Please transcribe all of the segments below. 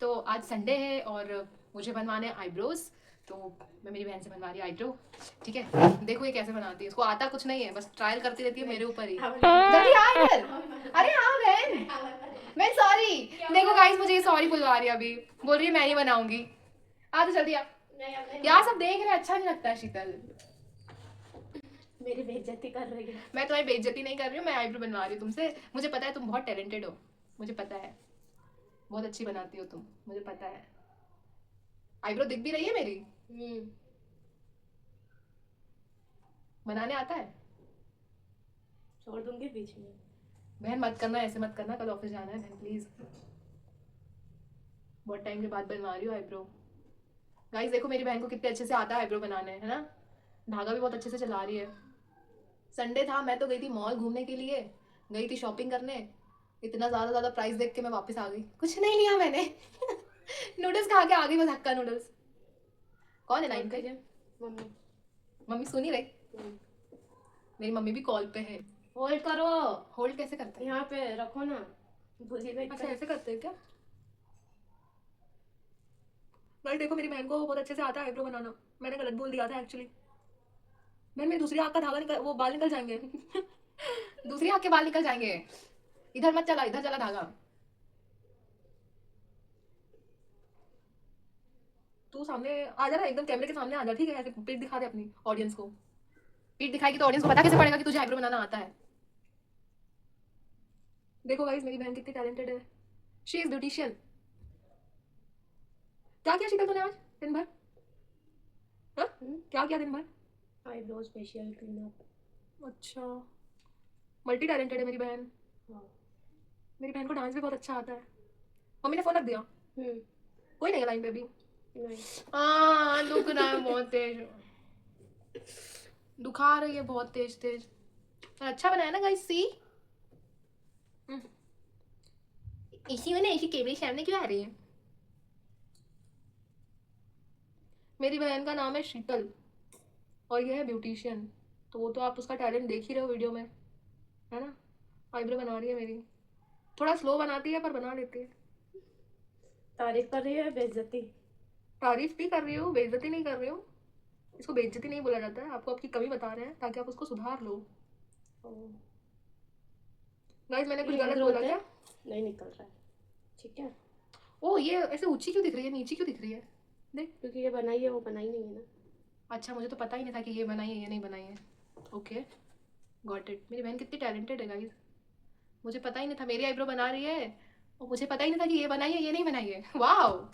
तो आज संडे है और मुझे बनवाने आईब्रोज, तो मैं मेरी बहन से बनवा रही आईब्रो। ठीक है, देखो ये कैसे बनाती है। इसको आता कुछ नहीं है, बस ट्रायल करती रहती है मेरे ऊपर ही। जल्दी आ इधर। अरे हाँ बहन, मैं सॉरी। देखो गाइस, मुझे ये सॉरी बुलवा रही है, अभी बोल रही है मैं ही बनाऊंगी। आ तो जल्दी आ। यार सब देख रहे हैं, अच्छा नहीं लगता है शीतल। मेरी बेइज्जती कर रही है। मैं तुम्हारी बेइज्जती नहीं कर रही हूँ, मैं आईब्रो बनवा रही हूँ तुमसे। मुझे पता है तुम बहुत टैलेंटेड हो, मुझे पता है, बहुत अच्छी बनाती हो तुम, मुझे पता है। आईब्रो दिख भी रही है मेरी, बनाने आता है। छोड़ दूंगी बीच में। बहन मत करना, ऐसे मत करना, कल ऑफिस जाना है बहन प्लीज। बहुत टाइम के बाद बनवा रही हूँ आईब्रो। गाइस देखो मेरी बहन को कितने अच्छे से आता है आईब्रो बनाने, है ना। धागा भी बहुत अच्छे से चला रही है। संडे था, मैं तो गई थी मॉल घूमने के लिए, गई थी शॉपिंग करने। इतना ज़्यादा प्राइस देख के मैं वापस आ गई, कुछ नहीं लिया मैंने। नूडल्स खा के आ गई बस, हक्का नूडल्स। कौन है लाइन पे? मम्मी। मम्मी सुनी रही? मेरी मम्मी भी कॉल पे है। होल्ड करो। होल्ड कैसे करते हैं? यहाँ पे रखो ना, भूली गई। अच्छा ऐसे करते हैं क्या? भाई देखो मेरी बहन को बहुत अच्छे से आता है आईब्रो बनाना। मैंने गलत बोल दिया था एक्चुअली। बहन मेरी दूसरी आँख का धागा निकल, वो बाल निकल जाएंगे। दूसरी आँख के बाल निकल जाएंगे। इधर मत चला, इधर चला धागा। तू सामने आ जा ना, एकदम कैमरे के सामने आ जा, ठीक है। ऐसे पीठ दिखा दे अपनी ऑडियंस को। पीठ दिखाएगी तो ऑडियंस को पता कैसे पड़ेगा कि तुझे आईब्रो बनाना आता है। देखो गाइस मेरी बहन कितनी टैलेंटेड है। She is beautician. क्या किया शीतल तूने आज दिन भर? हाँ? क्या किया दिन भर? Eyebrow special clean up. अच्छा, मल्टी टैलेंटेड है मेरी बहन। हाँ। मेरी बहन को डांस भी बहुत अच्छा आता है। मम्मी ने फोन रख दिया? कोई नहीं है लाइन पे अभी? नहीं। दुख रहा है बहुत तेज, दुखा रही है बहुत तेज तेज। पर अच्छा बनाया ना गाइस, सी। इसी में ना, इसी कैमरे सामने क्यों आ रही है? मेरी बहन का नाम है शीतल और ये है ब्यूटिशियन, तो वो तो आप उसका टैलेंट देख ही रहे हो वीडियो में, है ना। आईब्रो बना रही है मेरी, थोड़ा स्लो बनाती है पर बना लेती है। तारीफ कर रही है, बेइज्जती? तारीफ भी कर रही हूँ, बेइज्जती नहीं कर रही हूँ। इसको बेइज्जती नहीं बोला जाता है, आपको आपकी कमी बता रहे हैं ताकि आप उसको सुधार लो। गाइस मैंने कुछ गलत बोला क्या? नहीं निकल रहा है, ठीक है। ओ ये ऐसे ऊंची क्यों दिख रही है, नीची क्यों दिख रही है? देख, क्योंकि ये बनाई है, वो बनाई नहीं है ना। अच्छा मुझे तो पता ही नहीं था कि ये बनाई है ये नहीं बनाई है। Okay got it. मेरी बहन कितनी टैलेंटेड है गाइस, मुझे पता ही नहीं था। मेरी आईब्रो बना रही है और मुझे पता ही नहीं था कि ये बनाई है ये नहीं बनाई है। वाओ।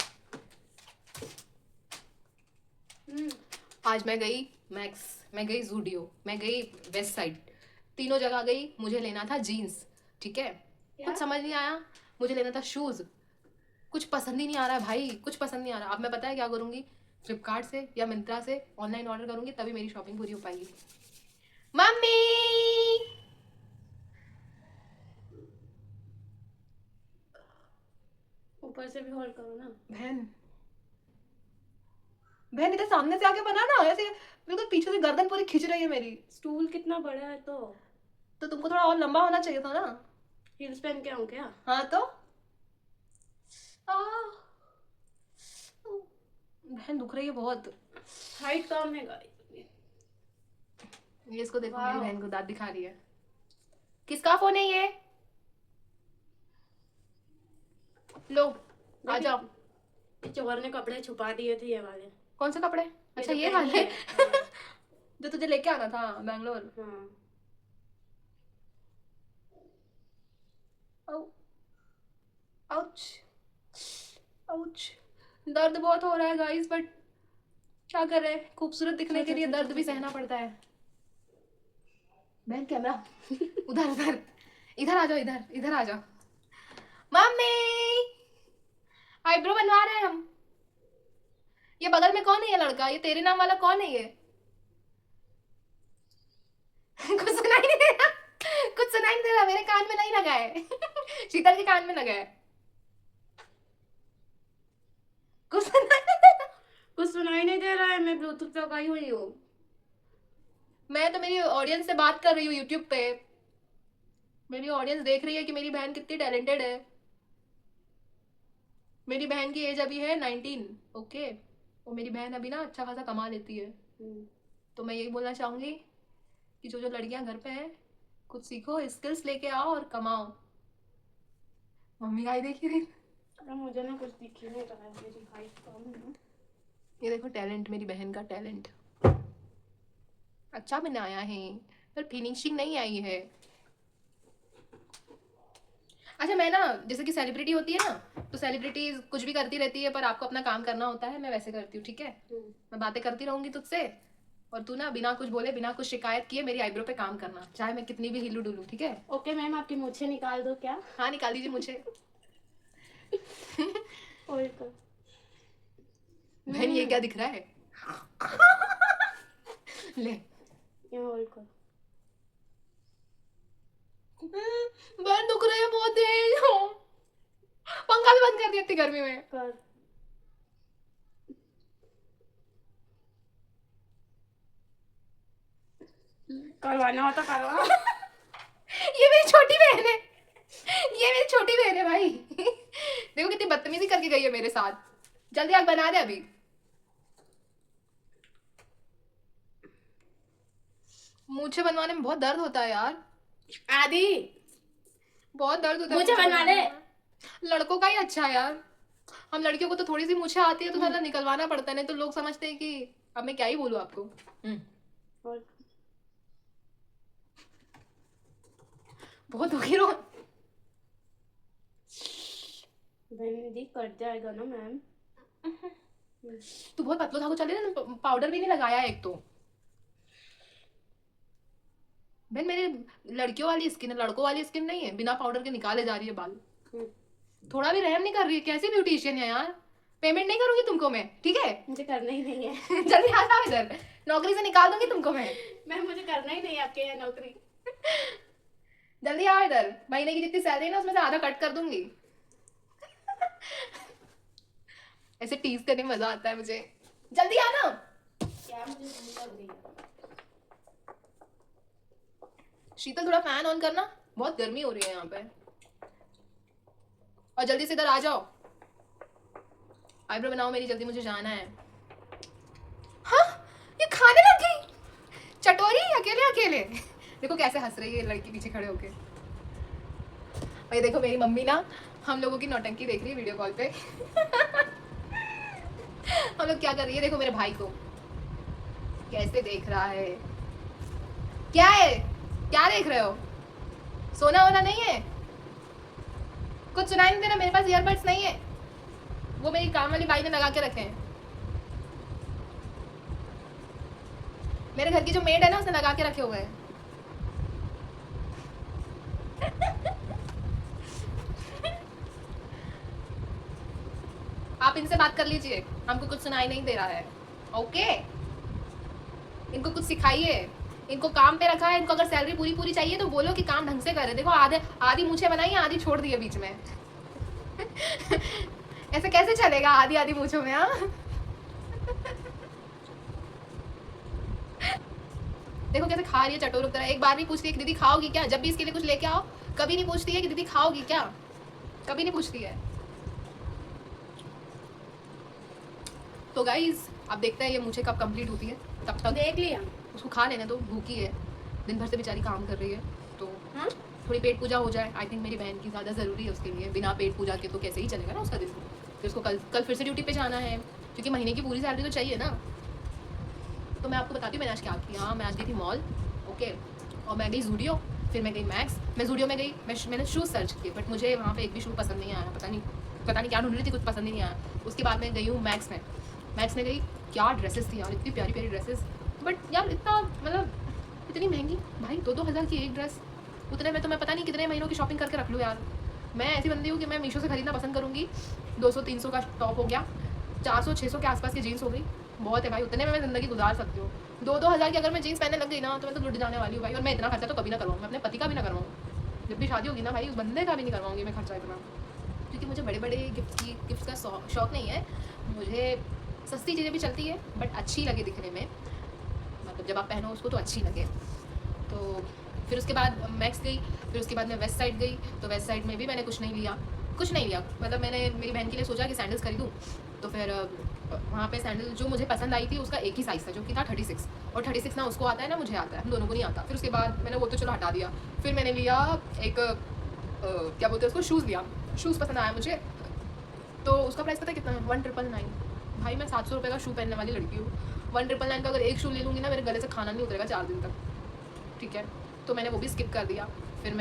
आज मैं गई मैक्स, मैं गई जूडियो, मैं गई वेस्ट साइड, तीनों जगह गई। मुझे लेना था जीन्स, ठीक है। कुछ समझ नहीं आया। मुझे लेना था शूज़, कुछ पसंद ही नहीं आ रहा है भाई, कुछ पसंद नहीं आ रहा। अब मैं पता है क्या करूँगी, फ्लिपकार्ट से या मिंत्रा से ऑनलाइन ऑर्डर करूँगी, तभी मेरी शॉपिंग पूरी हो पाएगी। मम्मी ऊपर से भी होल्ड करो ना। बहन, बहन इधर सामने से आके बना ना, ऐसे बिल्कुल पीछे से गर्दन पूरी खिंच रही है मेरी। स्टूल कितना बड़ा है तो तुमको थोड़ा और लंबा होना चाहिए था ना। हील्स पहन के आऊं क्या? हाँ तो बहन दुख रही है बहुत, हाइट कम है गाइस। ये इसको देखो, मेरी बहन को दांत दिखा रही है। किसका फोन है ये? लो आ जाओ। चोर ने कपड़े छुपा दिए थे, ये वाले। कौन से कपड़े? अच्छा ये वाले। जो तुझे लेके आना था बैंगलोर। हाँ। आउच आउच, दर्द बहुत हो रहा है गाइस, बट क्या कर रहे हैं, खूबसूरत दिखने के लिए दर्द भी सहना पड़ता है। बहन कैमरा उधर उधर, इधर आ जाओ, इधर इधर आ जाओ। मम्मी आईब्रो बनवा रहे हैं हम। ये बगल में कौन है ये लड़का, ये तेरे नाम वाला कौन है ये? कुछ सुनाई नहीं दे रहा, कुछ सुनाई नहीं दे रहा, मेरे कान में नहीं लगा है। शीतल के कान में लगा है। कुछ सुनाई नहीं दे रहा। कुछ सुनाई नहीं दे रहा है, मैं ब्लूटूथ लगाई हुई हूँ। मैं तो मेरी ऑडियंस से बात कर रही हूँ यूट्यूब पे, मेरी ऑडियंस देख रही है कि मेरी बहन कितनी टैलेंटेड है। मेरी बहन की एज अभी है 19, ओके। और मेरी बहन अभी ना अच्छा खासा कमा लेती है। तो मैं यही बोलना चाहूँगी कि जो जो लड़कियां घर पे हैं, कुछ सीखो, स्किल्स लेके आओ और कमाओ। मम्मी का ही देखी रही। अरे मुझे ना कुछ दिख ही नहीं रहा है, मेरी हाइट कम है ना। ये देखो टैलेंट, मेरी बहन का टैलेंट अच्छा बनाया है, पर फिनिशिंग नहीं आई है। अच्छा मैं ना, जैसे कि सेलिब्रिटी होती है ना, तो सेलिब्रिटी कुछ भी करती रहती है, पर आपको अपना काम करना होता है। मैं वैसे करती हूँ, ठीक है। मैं बातें करती रहूंगी तुझसे, और तू ना बिना कुछ बोले, बिना कुछ शिकायत किए मेरी आईब्रो पे काम करना, चाहे मैं कितनी भी हिलू डुलू, ठीक है। ओके मैम, आपकी मूछें निकाल दो क्या? हाँ निकाल दीजिए मुझे। और तो बहन ये क्या दिख रहा है? ले ये होल्ड कर। बहन दुख रही है बहुत तेज। पंखा भी बंद कर दिया इतनी गर्मी में। कर। करवाना हो तो करवा। ये मेरी छोटी बहन है, ये मेरी छोटी बहन है भाई। देखो कितनी बदतमीजी करके गई है मेरे साथ। जल्दी आग बना दे अभी। मूछें बनवाने में बहुत दर्द होता है यार, आदि बहुत दर्द होता है मूछें मूछें बनवा बनवाने दे। में। लड़कों का ही अच्छा है यार, हम लड़कियों को तो थोड़ी सी मूछें आती है तो साला निकलवाना पड़ता है, नहीं तो लोग समझते हैं कि अब मैं क्या ही बोलूं आपको। और बहुत दुखी रो। बहन जी कट जाएगा ना मैम। तू बहुत पतलो था, चले ना, पाउडर भी नहीं लगाया है एक तो। बहन मेरी लड़कियों वाली स्किन है, लड़कों वाली स्किन नहीं है, बिना पाउडर के निकाले जा रही है बाल। थोड़ा भी रहम नहीं कर रही है, कैसी ब्यूटिशियन है यार। पेमेंट नहीं करूंगी तुमको मैं, ठीक है। मुझे करना ही नहीं है। जल्दी आ जाओ इधर, नौकरी से निकाल दूंगी तुमको मैं। मैम मुझे करना ही नहीं है आपके यहाँ नौकरी। जल्दी आओ इधर, महीने की जितनी सैलरी है ना उसमें से आधा कट कर दूंगी। ऐसे टीज करने में मजा आता है मुझे। जल्दी आना। क्या मुझे नहीं कर रही है। शीतल थोड़ा फैन ऑन करना, बहुत गर्मी हो रही है यहाँ पे। और जल्दी से इधर आ जाओ, आईब्रो बनाओ मेरी जल्दी, मुझे जाना है। हाँ ये खाने लग गई चटोरी, अकेले अकेले। देखो कैसे हंस रही है लड़की पीछे खड़े होके। और ये देखो मेरी मम्मी ना हम लोगों की नौटंकी देख रही है वीडियो कॉल पे। हम लोग क्या कर रही है, देखो मेरे भाई को कैसे देख रहा है। क्या है, क्या देख रहे हो? सोना वोना नहीं है? कुछ सुनाई नहीं दे रहा, मेरे पास ईयरबड्स नहीं है, वो मेरी काम वाली बाई ने लगा के रखे हैं। मेरे घर की जो मेड है ना उसने लगा के रखे हुए हैं। आप इनसे बात कर लीजिए, हमको कुछ सुनाई नहीं दे रहा है, ओके। इनको कुछ सिखाइए, इनको काम पे रखा है, इनको अगर सैलरी पूरी पूरी चाहिए तो बोलो कि काम ढंग से करे। देखो आधी मूछें बनाई, आधी छोड़ दी है बीच में। ऐसे कैसे चलेगा आधी आधी मूछों में? हाँ देखो कैसे खा रही है चटोर तरह, एक बार नहीं पूछती है कि दीदी खाओगी क्या, जब भी इसके लिए कुछ लेके आओ कभी नहीं पूछती है कि दीदी खाओगी क्या, कभी नहीं पूछती है। तो गाइज आप देखते हैं ये मूछें कब कंप्लीट होती है, तब तक देख लिया। उसको खा लेने दो, भूखी है, दिन भर से बेचारी काम कर रही है, तो हाँ थोड़ी पेट पूजा हो जाए। आई थिंक मेरी बहन की ज़्यादा ज़रूरी है उसके लिए, बिना पेट पूजा के तो कैसे ही चलेगा ना उसका दिन। फिर उसको कल फिर से ड्यूटी पे जाना है, क्योंकि महीने की पूरी सैलरी तो चाहिए ना। तो मैं आपको बताती हूँ मैंने आज क्या किया। मैं आज गई थी मॉल, ओके, और मैं गई जूडियो, फिर मैं गई मैक्स। मैं जूडियो में गई, मैंने शूज़ सर्च किए, बट मुझे वहाँ पे एक भी शू पसंद नहीं आया, पता नहीं क्या ढूंढ रही थी, कुछ पसंद ही नहीं आया। उसके बाद मैं गई हूँ मैक्स में गई, क्या ड्रेसेस थी यार, इतनी प्यारी प्यारी ड्रेसेस, बट यार इतना मतलब इतनी महंगी भाई, 2-2 हज़ार की एक ड्रेस, उतने में तो मैं पता नहीं कितने महीनों की शॉपिंग करके रख लूँ यार। मैं ऐसी बंदी हूँ कि मैं मीशो से खरीदना पसंद करूँगी। 200-300 का टॉप हो गया, 400-600 के आसपास की जीन्स हो गई, बहुत है भाई, उतने में मैं ज़िंदगी गुजार सकती हूँ। 2-2 हज़ार की अगर मैं जीन्स पहनने लग गई ना तो मैं तो लुट जाने वाली हूँ भाई। और मैं इतना खर्चा तो कभी ना करवाऊँ, मैं अपने पति का भी ना करवाऊँ, जब भी शादी होगी ना भाई उस बंदे का भी नहीं करवाऊँगी मैं खर्चा इतना, क्योंकि मुझे बड़े बड़े गिफ्ट का शौक नहीं है। मुझे सस्ती चीज़ें भी चलती है बट अच्छी लगे दिखने में, मतलब जब आप पहनो उसको तो अच्छी लगे। तो फिर उसके बाद मैक्स गई, फिर उसके बाद मैं वेस्ट साइड गई, तो वेस्ट साइड में भी मैंने कुछ नहीं लिया, कुछ नहीं लिया, मतलब मैंने मेरी बहन के लिए सोचा कि सैंडल्स खरीदूँ, तो फिर वहाँ पे सैंडल जो मुझे पसंद आई थी उसका एक ही साइज़ था जो कि था 36, और 36 ना उसको आता है ना मुझे आता है, हम दोनों को नहीं आता। फिर उसके बाद मैंने वो तो चलो हटा दिया, फिर मैंने लिया एक क्या बोलते हैं उसको, शूज़ लिया। शूज़ पसंद आया मुझे, तो उसका प्राइस पता है कितना है, 1999। भाई मैं 700 रुपये का शू पहनने वाली लड़की हूँ, 1999 का अगर एक शू ले लूँगी ना मेरे गले से खाना नहीं उतरेगा 4 दिन तक, ठीक है। तो मैंने वो भी स्किप कर दिया। फिर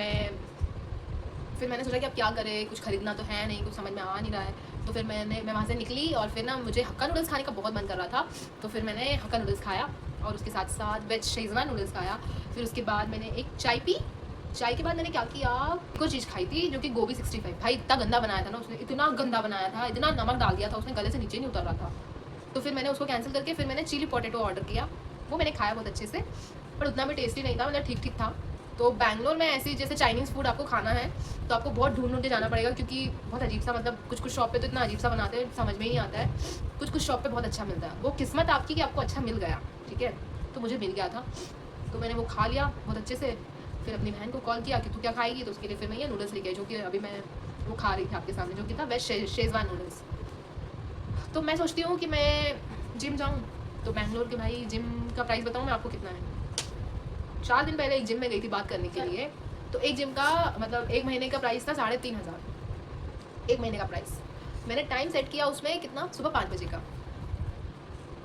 मैंने सोचा कि अब क्या करें, कुछ खरीदना तो है नहीं, कुछ समझ में आ नहीं रहा है। तो फिर मैं वहाँ से निकली और फिर ना मुझे हक्का नूडल्स खाने का बहुत मन कर रहा था, तो फिर मैंने हक्का नूडल्स खाया और उसके साथ साथ वेज शेजवान नूडल्स खाया। फिर उसके बाद मैंने एक चाय पी। चाय के बाद मैंने क्या किया, कुछ चीज़ खाई थी जो कि गोभी 65। भाई इतना गंदा बनाया था ना उसने, इतना गंदा बनाया था, इतना नमक डाल दिया था उसने, गले से नीचे नहीं उतर रहा था। तो फिर मैंने उसको कैंसिल करके फिर मैंने चिली पोटैटो ऑर्डर किया। वो मैंने खाया बहुत अच्छे से, पर उतना भी टेस्टी नहीं था, मतलब ठीक ठीक था। तो बैंगलोर में ऐसी जैसे चाइनीज़ फूड आपको खाना है तो आपको बहुत ढूंढ के जाना पड़ेगा, क्योंकि बहुत अजीब सा, मतलब कुछ कुछ शॉप पे तो इतना अजीब सा बनाते हैं समझ में ही नहीं आता है, कुछ कुछ शॉप पे बहुत अच्छा मिलता है। वो किस्मत आपकी कि आपको अच्छा मिल गया, ठीक है। तो मुझे मिल गया था, तो मैंने वो खा लिया बहुत अच्छे से। फिर अपनी बहन को कॉल किया कि तू क्या खाएगी, तो उसके लिए फिर मैं ये नूडल्स लेके आई जो कि अभी मैं वो खा रही थी आपके सामने, जो कि था वेज शेजवान नूडल्स। तो मैं सोचती हूँ कि मैं जिम जाऊँ, तो बैंगलोर के भाई जिम का प्राइस बताऊँ मैं आपको कितना है। 4 दिन पहले एक जिम में गई थी बात करने के लिए, तो एक जिम का मतलब 1 महीने का प्राइस था 3500, 1 महीने का प्राइस। मैंने टाइम सेट किया उसमें कितना, सुबह 5 बजे का।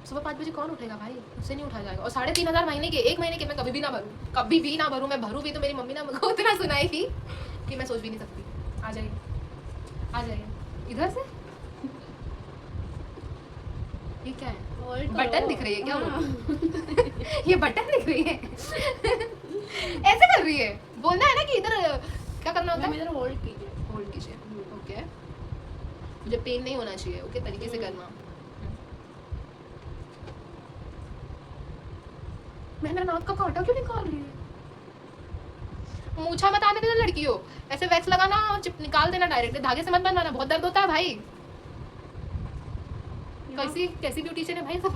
सुबह 5 बजे कौन उठेगा भाई, उससे नहीं उठा जाएगा। और 3500 महीने के, 1 महीने के मैं कभी भी ना भरूँ, कभी भी ना भरूँ। मैं भरूँ भी तो मेरी मम्मी ना मुझको इतना सुनाएगी कि मैं सोच भी नहीं सकती। आ जाइए आ जाइए इधर से। ये क्या है, बटन दिख रही है क्या वो? ये बटन दिख रही है ऐसे कर रही है, बोलना है ना कि इधर क्या करना होता है, इधर होल्ड कीजिए। होल्ड कीजिए, ओके। मुझे पेन नहीं होना चाहिए, ओके, तरीके से करना। मैं मेरा नाक का कांटा क्यों निकाल रही है? मूछा मत आने देना लड़की हो, ऐसे वैक्स लगाना और चिप निकाल देना डायरेक्ट, धागे से मत बनवाना, बहुत दर्द होता है भाई। कैसी कैसी ब्यूटिशियन है भाई, तो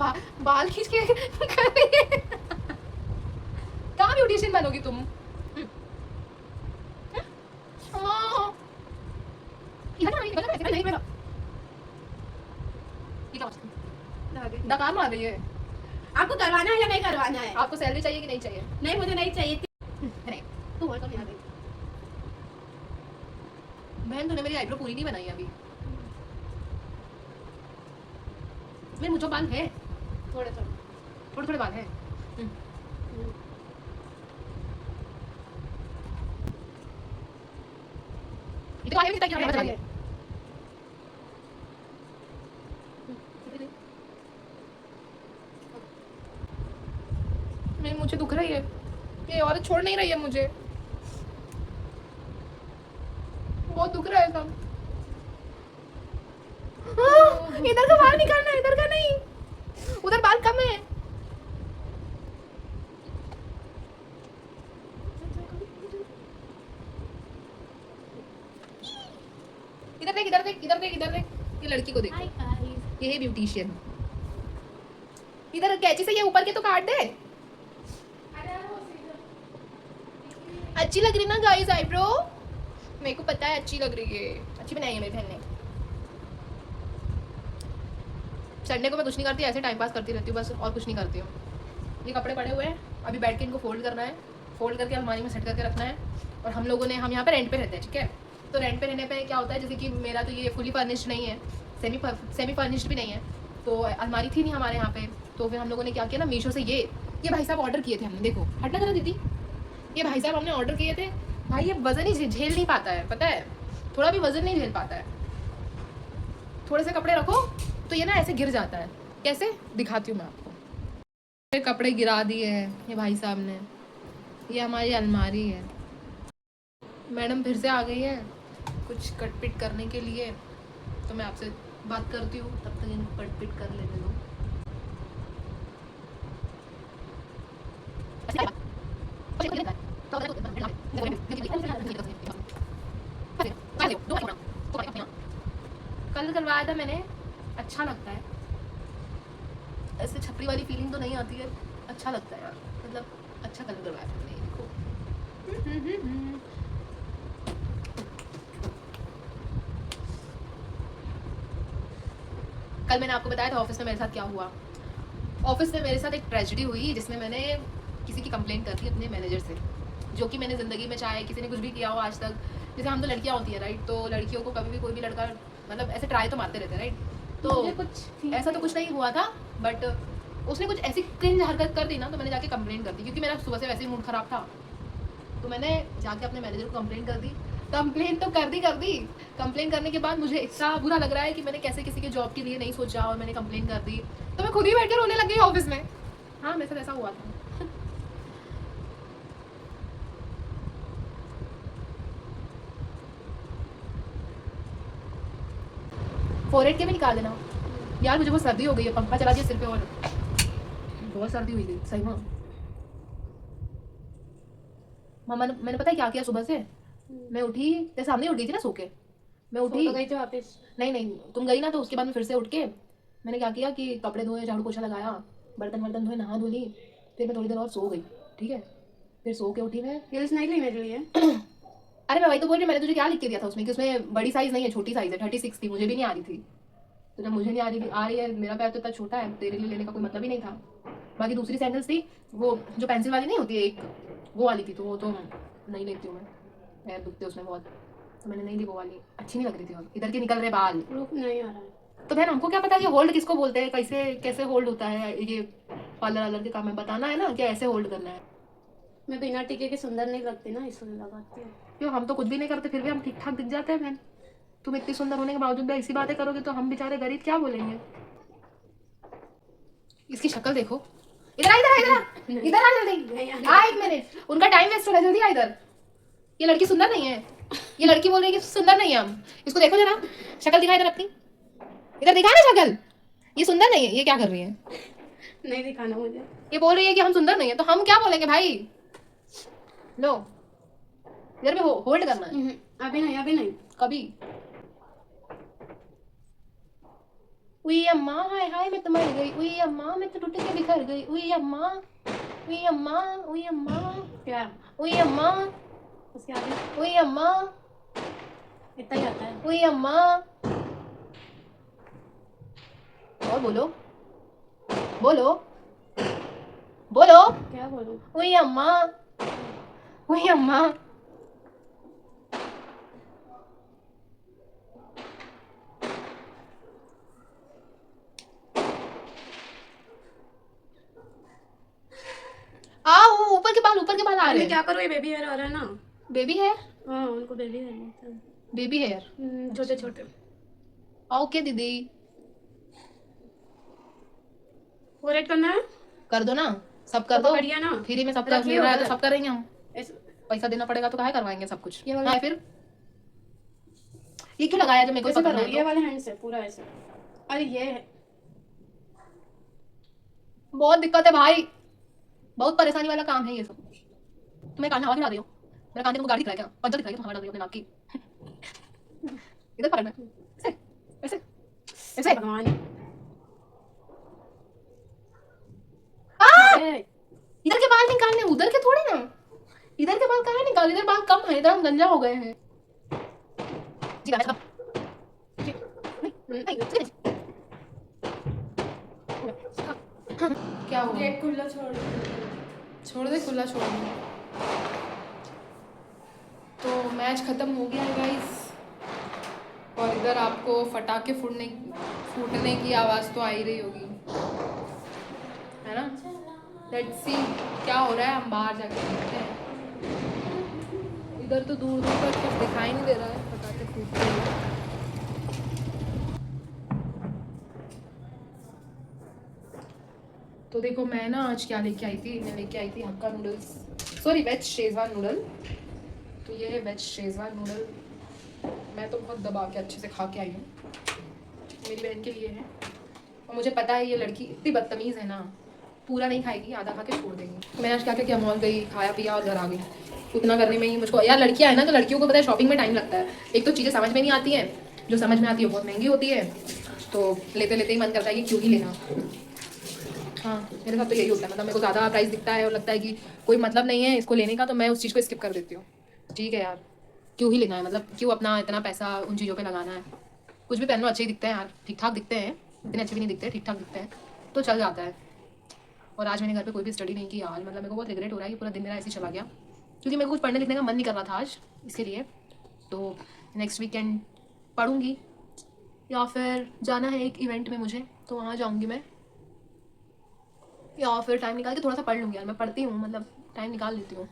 बाल खींच के कर रही है कहाँ ब्यूटिशियन बनोगी तुम? डकार मार रही है। आपको करवाना है या नहीं करवाना है? आपको सैलरी चाहिए कि नहीं चाहिए? नहीं, मुझे नहीं चाहिए। नहीं तू होल्ड कर, यहाँ पे। बहन तूने मेरी आईब्रो पूरी नहीं बनाई अभी। मेरे मुझे बाल है, थोड़े थोड़े थोड़े थोड़े बाल है। ये तो आगे भी तक यहाँ पे बता दिया। मेरी मुझे दुख रही है, ये औरत छोड़ नहीं रही है मुझे, बहुत दुख रहा है सब। इधर का बाल निकालना है, इधर का नहीं, उधर बाल कम है। इधर देख इधर देख इधर देख इधर देख, ये लड़की को देखो, ये है ब्यूटिशियन। इधर कैंची से ये ऊपर के तो काट दे। अच्छी लग रही ना गाइस आईब्रो, मेरे को पता है अच्छी लग रही है, अच्छी बनाई है मेरी बहन ने। संडे को मैं कुछ नहीं करती, ऐसे टाइम पास करती रहती हूँ बस, और कुछ नहीं करती हूँ। ये कपड़े पड़े हुए हैं, अभी बैठ के इनको फोल्ड करना है, फोल्ड करके अलमारी में सेट करके रखना है। और हम लोगों ने, हम यहाँ पे रेंट पे रहते हैं, ठीक है। तो रेंट पे रहने पे क्या होता है, जैसे कि मेरा तो ये फुली फर्निश्ड नहीं है, सेमी फर्निश्ड भी नहीं है, तो अलमारी थी नहीं हमारे यहाँ पे। तो फिर हम लोगों ने क्या किया ना, मीशो से ये भाई साहब ऑर्डर किए थे हमने, देखो हटना जरा दीदी, ये भाई साहब हमने ऑर्डर किए थे। भाई ये वजन ही झेल नहीं पाता है, पता है, थोड़ा भी वजन नहीं झेल पाता है। थोड़े से कपड़े रखो तो ये ना ऐसे गिर जाता है, कैसे दिखाती हूँ मैं आपको। कपड़े गिरा दिए हैं ये भाई साहब ने, ये हमारी अलमारी है। मैडम फिर से आ गई है कुछ कटपिट करने के लिए, तो मैं आपसे बात करती हूँ, तब तक इनको कटपिट कर लेने दो। कल करवाया था मैंने, अच्छा लगता है, ऐसे छपरी वाली फीलिंग तो नहीं आती है, अच्छा लगता है यार, मतलब अच्छा कलर करवाया था मैंने, देखो। कल मैंने आपको बताया था ऑफिस में मेरे साथ क्या हुआ। ऑफिस में मेरे साथ एक ट्रेजेडी हुई जिसमें मैंने किसी की कंप्लेंट कर दी अपने मैनेजर से, जो कि मैंने ज़िंदगी में चाहे किसी ने कुछ भी किया हो आज तक। जैसे हम तो लड़कियाँ होती है राइट, तो लड़कियों को कभी भी कोई भी लड़का मतलब ऐसे ट्राई तो मारते रहते हैं राइट। तो कुछ ऐसा तो कुछ नहीं हुआ था, बट उसने कुछ ऐसी क्रिंज हरकत कर दी ना, तो मैंने जाके कंप्लेंट कर दी, क्योंकि मेरा सुबह से वैसे ही मूड ख़राब था। तो मैंने जाके अपने मैनेजर को कंप्लेंट कर दी। कंप्लेन तो कर दी। कंप्लेन करने के बाद मुझे इतना बुरा लग रहा है कि मैंने कैसे किसी के जॉब के लिए नहीं सोचा और मैंने कंप्लेन कर दी, तो मैं खुद ही बैठ कर रोने लग गई ऑफिस में। हाँ, मेरे साथ ऐसा हुआ था। फोरहेड के भी निकाल देना यार, मुझे बहुत सर्दी हो गई है, पंखा चला दिया सिर पे और बहुत सर्दी हुई गई सही में। मम्मा मैंने पता है क्या किया सुबह से, मैं उठी, तेरे सामने उठ गई थी ना सो के, मैं उठी तो गई थी वापस। नहीं तुम गई ना, तो उसके बाद मैं फिर से उठ के मैंने क्या किया कि कपड़े धोए, झाड़ू पोछा लगाया, बर्तन वर्तन धोए, नहा धो ली, फिर मैं थोड़ी देर और सो गई। ठीक है, फिर सो के उठी मैं। हिल्स नहीं ली मेरे लिए। अरे मैं वही तो बोल रही, मैंने तुझे क्या लिख के दिया था उसमें कि उसमें बड़ी साइज नहीं है, छोटी साइज है, 36 थी, मुझे भी नहीं आ रही थी। तो जब मुझे नहीं आ रही है, मेरा पैर तो इतना छोटा है, तेरे लिए लेने का कोई मतलब ही नहीं था। बाकी दूसरी सैंडल्स थी, वो जो पेंसिल वाली नहीं होती है एक, वो वाली थी, तो वो तो नहीं लेती हूँ मैं, पैर दुखते उसमें बहुत, तो मैंने नहीं ली वो वाली, अच्छी नहीं लग रही थी। और इधर के निकल रहे बाल, रुक नहीं आ रहा है। तो बहन हमको क्या पता ये होल्ड किसको बोलते हैं, कैसे कैसे होल्ड होता है, ये पार्लर वालर के काम में बताना है ना, क्या ऐसे होल्ड करना है। मैं बिना टीके के सुंदर नहीं लगती ना, इसलिए लगाती हूँ। क्यों, हम तो कुछ भी नहीं करते फिर भी हम ठीक ठाक दिख जाते हैं बहन। तुम इतनी सुंदर होने के बावजूद भी ऐसी बातें करोगे तो हम बेचारे गरीब क्या बोलेंगे। इसकी शक्ल देखो, इधर आ इधर आ इधर आ जल्दी आ, 1 मिनट, उनका टाइम वेस्ट हो रहा है, जल्दी आ इधर। ये लड़की सुंदर नहीं है, ये लड़की बोल रही है कि सुंदर नहीं है हम, इसको देखो जरा, शक्ल दिखा इधर अपनी, इधर दिखा ना शक्ल, ये सुंदर नहीं है, ये क्या कर रही है, नहीं दिखाना मुझे। ये बोल रही है कि हम सुंदर नहीं है, तो हम क्या बोलेंगे भाई। लो इधर भी होल्ड करना है। अभी नहीं कभी। उई अम्मा हाय हाय मैं तो मर गई, उई अम्मा मैं तो टूट के बिखर गई, उई अम्मा उई अम्मा उई अम्मा, क्या उई अम्मा उसके आगे उई अम्मा, इतना ही आता है। उई अम्मा। और बोलो बोलो बोलो, क्या बोलूं? उई अम्मा उई अम्मा। आओ ऊपर के बाल आ रहे मैं हैं। क्या करूँ, ये बेबी हेयर आ रहा है ना। बेबी हेयर, हाँ उनको बेबी हेयर बोलते हैं। बेबी हेयर, छोटे छोटे। ओके दीदी, वो रेड करना है, कर दो ना, सब कर तो दो, बढ़िया ना। फ्री में सब कर रखिए मिल रहा है तो उधर। सब करेंगे हम, ऐसे पैसा देना पड़ेगा तो काहे करवाएंगे सब कुछ। ये वाला- हाँ, फिर ये क्यों लगाया जब मेरे को कैसे पकड़ना करो, है ये तो? वाले हैंड से पूरा ऐसे। अरे ये है, बहुत दिक्कत है भाई, बहुत परेशानी वाला काम है ये सब। तुम्हें कान में हवा खिला रही हो, मेरा कान में तुमको गाड़ी दिख रहा है क्या, पंचर दिख रहा है क्या, हवा डाल रही हो अपने नाक की। इधर पकड़ना है, ऐसे ऐसे ऐसे। भगवान। आ! ए, इधर के बाल निकालने, उधर के थोड़े ना, इधर के बाल कहाँ निकाल, इधर बाल कम है, इधर हम गंजा हो गए हैं। जी गाना नहीं, क्या हुआ, गेट खुला छोड़। छोड़ दे खुला, छोड़ दे। तो मैच खत्म हो गया है गाइस, और इधर आपको फटाके फूटने की आवाज़ तो आ ही रही होगी, है ना। लेट्स सी क्या हो रहा है, हम बाहर जाके देखते हैं। इधर तो दूर दूर तक कुछ दिखाई नहीं दे रहा है, फटाके फूटते हुए। तो देखो मैं ना आज क्या लेके आई थी, मैं लेके आई थी Hakka noodles, sorry veg schezwan noodle. तो ये है वेज शेजवान नूडल, मैं तो बहुत दबा के अच्छे से खा के आई हूँ, मेरी बहन के लिए है। और मुझे पता है ये लड़की इतनी बदतमीज़ है ना, पूरा नहीं खाएगी, आधा खा के छोड़ देंगी। मैं आज क्या क्या किया, मॉल गई, खाया पिया और घर आ गई। उतना करने में ही मुझको, यार लड़कियाँ है ना, तो लड़कियों को पता है शॉपिंग में टाइम लगता है। एक तो चीज़ें समझ में नहीं आती हैं, जो समझ में आती है बहुत महंगी होती है, तो लेते लेते ही मन करता है कि क्यों ही लेना। हाँ मेरे साथ तो यही होता है, मतलब मेरे को ज़्यादा प्राइस दिखता है और लगता है कि कोई मतलब नहीं है इसको लेने का, तो मैं उस चीज़ को स्किप कर देती हूँ। ठीक है यार, क्यों ही लेना है, मतलब क्यों अपना इतना पैसा उन चीज़ों पे लगाना है। कुछ भी पहनो अच्छे ही दिखते हैं यार, ठीक ठाक दिखते हैं, इतने अच्छे भी नहीं दिखते, ठीक ठाक दिखते हैं, तो चल जाता है। और आज मैंने घर पे कोई भी स्टडी नहीं की यार, मतलब मेरे को बहुत रिग्रेट हो रहा है कि पूरा दिन मेरा ऐसे ही चला गया, क्योंकि मेरे को कुछ पढ़ने लिखने का मन नहीं कर रहा था आज, इसके लिए। तो नेक्स्ट वीकेंड पढ़ूंगी, या फिर जाना है एक इवेंट में मुझे, तो वहाँ जाऊँगी मैं, या फिर टाइम निकाल के थोड़ा सा पढ़ लूँगी यार। मैं पढ़ती हूँ, मतलब टाइम निकाल लेती हूँ।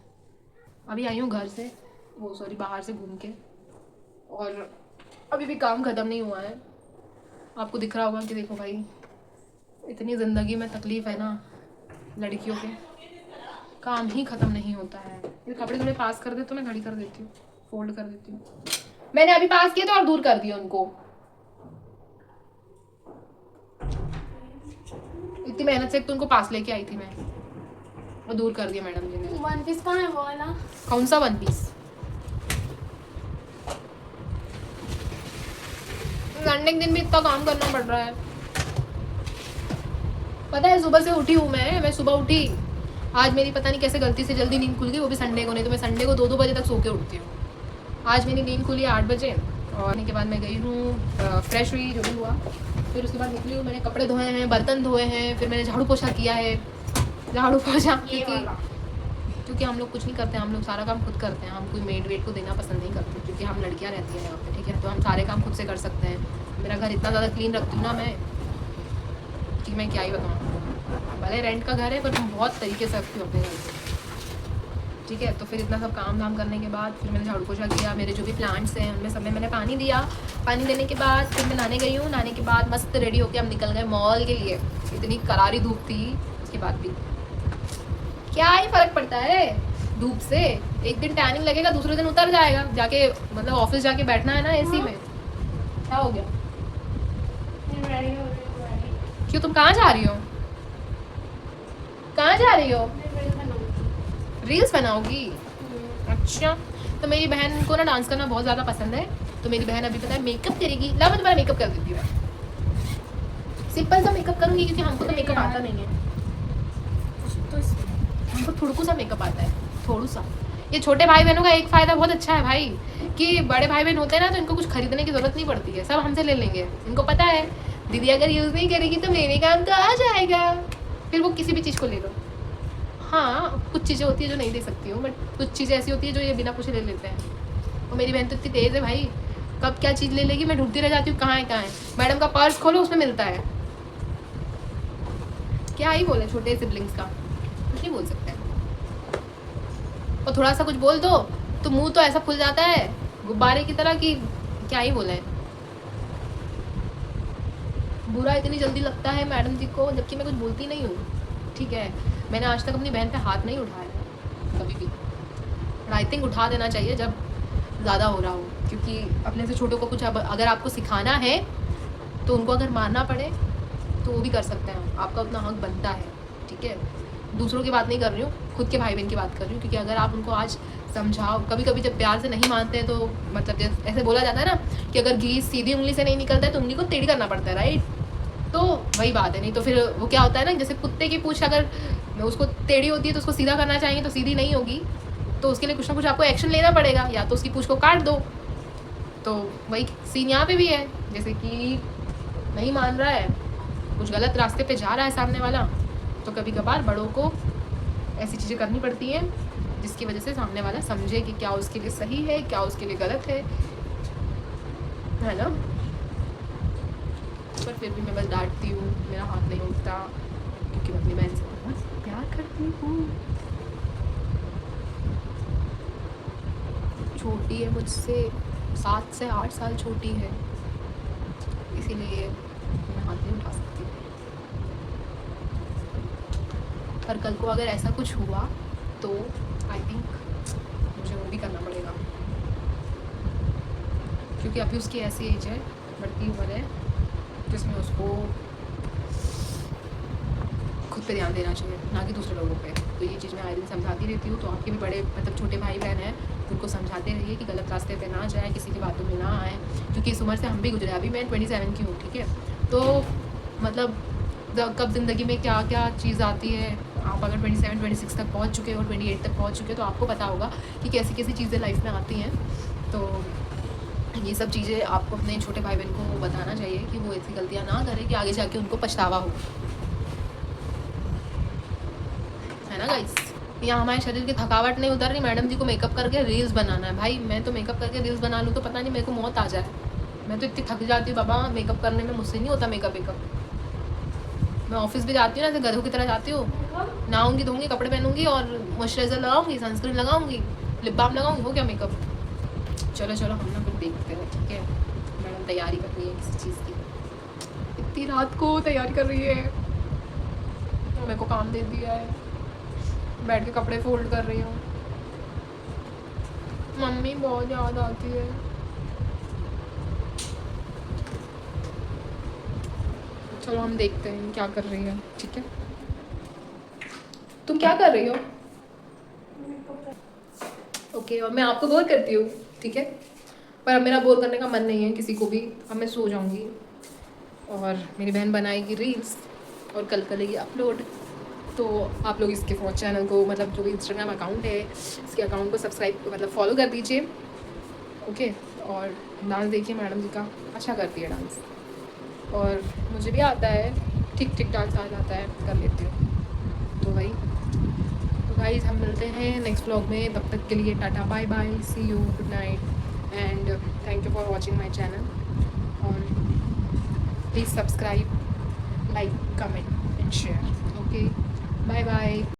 अभी आई हूँ घर से, वो सॉरी बाहर से घूम के, और अभी भी काम ख़त्म नहीं हुआ है। आपको दिख रहा होगा कि देखो भाई, इतनी ज़िंदगी में तकलीफ़ है ना लड़कियों के, काम ही ख़त्म नहीं होता है। ये कपड़े थोड़े पास कर दे तो मैं घड़ी कर देती हूँ, फोल्ड कर देती हूँ। मैंने अभी पास किया तो और दूर कर दिया उनको। इतनी मेहनत से तो उनको पास लेके आई थी मैं, और दूर कर दिया मैडम जी ने। वन पीस कहाँ है वो वाला? कौन सा वन पीस? संडे के दिन भी इतना काम करना पड़ रहा है, पता है। सुबह से उठी हूँ मैं सुबह उठी, आज मेरी पता नहीं कैसे गलती से जल्दी नींद खुल गई, वो भी संडे को। नहीं तो मैं संडे को 2-2 बजे तक सो के उठती हूँ। आज मेरी नींद खुली 8 बजे, और आने के बाद मैं गई हूँ, फ्रेश हुई जो भी हुआ, फिर उसके बाद निकली हूँ। मैंने कपड़े धोए हैं, बर्तन धोए हैं, फिर मैंने झाड़ू पोछा किया है, झाड़ू पोछा, क्योंकि हम लोग कुछ नहीं करते हैं, हम लोग सारा काम खुद करते हैं। हम कोई मेड वेड को देना पसंद नहीं करते, क्योंकि हम लड़कियाँ रहती हैं यहाँ पे, ठीक है, तो हम सारे काम खुद से कर सकते हैं। मेरा घर इतना ज़्यादा क्लीन रखती हूँ ना मैं, कि मैं क्या ही बताऊँ। भले रेंट का घर है, पर मैं बहुत तरीके से रखती हूँ अपने घर से, ठीक है। तो फिर इतना सब काम धाम करने के बाद फिर मैंने झाड़ू पोछा किया, मेरे जो भी प्लांट्स हैं उनमें सब में मैंने पानी दिया। पानी देने के बाद फिर मैं नहाने गई हूँ। नहाने के बाद मस्त रेडी होकर हम निकल गए मॉल के लिए। इतनी करारी धूप थी, उसके बाद भी क्या ही फ़र्क पड़ता है धूप से। एक दिन टैनिंग लगेगा, दूसरे दिन उतर जाएगा, जाके मतलब ऑफिस जाके बैठना है ना एसी में। क्या हो गया? क्यों, तुम कहाँ जा रही हो? कहाँ जा रही हो? रील्स बनाओगी? अच्छा, तो मेरी बहन को ना डांस करना बहुत ज़्यादा पसंद है, तो मेरी बहन अभी पता है मेकअप करेगी। ला मैं तुम्हारा मेकअप कर देती हूँ, सिंपल सा मेकअप करूँगी, क्योंकि हमको तो मेकअप आता नहीं है, तो हमको थोड़ा सा मेकअप आता है, थोड़ा सा। ये छोटे भाई बहनों का एक फ़ायदा बहुत अच्छा है भाई, कि बड़े भाई बहन होते हैं ना, तो इनको कुछ खरीदने की ज़रूरत नहीं पड़ती है, सब हमसे ले लेंगे। इनको पता है दीदी अगर यूज़ नहीं करेगी तो मेरे काम तो आ जाएगा, फिर वो किसी भी चीज़ को ले लो। हाँ, कुछ चीज़ें होती है जो नहीं दे सकती हूँ, बट कुछ चीज़ें ऐसी होती है जो ये बिना पूछे ले लेते हैं। और मेरी बहन तो इतनी तेज़ है भाई, कब क्या चीज़ ले लेगी, मैं ढूंढती रह जाती हूँ कहाँ है। मैडम का पर्स खोलो, उसमें मिलता है। क्या ही बोले छोटे सिबलिंग्स का, कुछ नहीं बोल सकते। और थोड़ा सा कुछ बोल दो तो मुंह तो ऐसा खुल जाता है गुब्बारे की तरह, कि क्या ही बोले। बुरा इतनी जल्दी लगता है मैडम जी को, जबकि मैं कुछ बोलती नहीं हूँ, ठीक है। मैंने आज तक अपनी बहन पे हाथ नहीं उठाया कभी भी, और आई थिंक उठा देना चाहिए जब ज़्यादा हो रहा हो, क्योंकि अपने से छोटों को कुछ अगर आपको सिखाना है तो उनको अगर मारना पड़े तो वो भी कर सकते हैं, आपका उतना हक बनता है, ठीक है। दूसरों की बात नहीं कर रही हूँ, खुद के भाई बहन की बात कर रही हूँ, क्योंकि अगर आप उनको आज समझाओ, कभी कभी जब प्यार से नहीं मानते हैं तो मतलब ऐसे बोला जाता है ना कि अगर घी सीधी उंगली से नहीं निकलता है तो उंगली को टेढ़ी करना पड़ता है, राइट। तो वही बात है। नहीं तो फिर वो क्या होता है ना, जैसे कुत्ते की पूंछ अगर उसको टेढ़ी होती है तो उसको सीधा करना चाहिए, तो सीधी नहीं होगी, तो उसके लिए कुछ ना कुछ आपको एक्शन लेना पड़ेगा, या तो उसकी पूंछ को काट दो। तो वही सीन यहाँ पे भी है, जैसे कि नहीं मान रहा है, कुछ गलत रास्ते पे जा रहा है सामने वाला, तो कभी कभार बड़ों को ऐसी चीज़ें करनी पड़ती हैं जिसकी वजह से सामने वाला समझे कि क्या उसके लिए सही है, क्या उसके लिए गलत है ना। पर फिर भी मैं बस डांटती हूँ, मेरा हाथ नहीं उठता, क्योंकि मैं अपनी बहन से बहुत प्यार करती हूँ। छोटी है मुझसे, 7 से 8 साल छोटी है, इसीलिए मैं हाथ नहीं उठा सकती। पर कल को अगर ऐसा कुछ हुआ तो आई थिंक मुझे वो भी करना पड़ेगा, क्योंकि अभी उसकी ऐसी एज है, बढ़ती उम्र है, जिसमें उसको खुद पे ध्यान देना चाहिए, ना कि दूसरे लोगों पे। तो ये चीज़ मैं आए दिन समझाती रहती हूँ, तो आपके भी बड़े मतलब छोटे भाई बहन हैं, उनको समझाते रहिए कि गलत रास्ते पे ना जाए, किसी की बातों में ना आए, क्योंकि इस उम्र से हम भी गुजरे। अभी मैं 27 की हूँ, ठीक है। तो मतलब कब ज़िंदगी में क्या क्या चीज़ आती है, आप अगर 27-26 तक पहुँच चुके हो, 28 तक पहुँच चुके हो, तो आपको पता होगा कि कैसी कैसी चीज़ें लाइफ में आती हैं। तो ये सब चीज़ें आपको अपने छोटे भाई बहन को बताना चाहिए कि वो ऐसी गलतियाँ ना करें कि आगे जाके उनको पछतावा हो, है ना गाइस। यहाँ हमारे शरीर की थकावट नहीं उतर रही, मैडम जी को मेकअप करके रील्स बनाना है। भाई मैं तो मेकअप करके रील्स बना लूँ तो पता नहीं मेरे को मौत आ जाए। मैं तो इतनी थक जाती हूँ बाबा, मेकअप करने में मुझसे नहीं होता मेकअप। मैं ऑफिस भी जाती हूँ ना, गधों की तरह जाती हूँ, नहाऊंगी धोऊंगी, कपड़े पहनूंगी और मॉइस्चराइजर लगाऊंगी, सनस्क्रीन लगाऊंगी, लिप बाम लगाऊंगी, हो क्या मेकअप। चलो हम ना फिर देखते हैं, ठीक है। मैडम तैयारी कर रही है किसी चीज़ की, इतनी रात को तैयारी कर रही है, तो मेरे को काम दे दिया है, बैठ के कपड़े फोल्ड कर रही हूँ। मम्मी बहुत याद आती है। चलो हम देखते हैं क्या कर रही है, ठीक है। तुम क्या कर रही हो? ओके, और मैं आपको बोर करती हूँ, ठीक है। पर अब मेरा बोर करने का मन नहीं है किसी को भी, अब मैं सो जाऊँगी और मेरी बहन बनाएगी रील्स और कल करेगी अपलोड। तो आप लोग इसके चैनल को, मतलब जो भी इंस्टाग्राम अकाउंट है, इसके अकाउंट को सब्सक्राइब, मतलब फॉलो कर दीजिए, ओके। और डांस देखिए, मैडम जी का अच्छा करती है डांस, और मुझे भी आता है, ठीक ठीक डांस आ जाता है, कर लेती हूँ। तो भाई, तो गाइस हम मिलते हैं नेक्स्ट व्लॉग में, तब तक के लिए tata bye bye, see you, good night and thank you for watching my channel. और please subscribe, like, comment and share, okay, bye bye.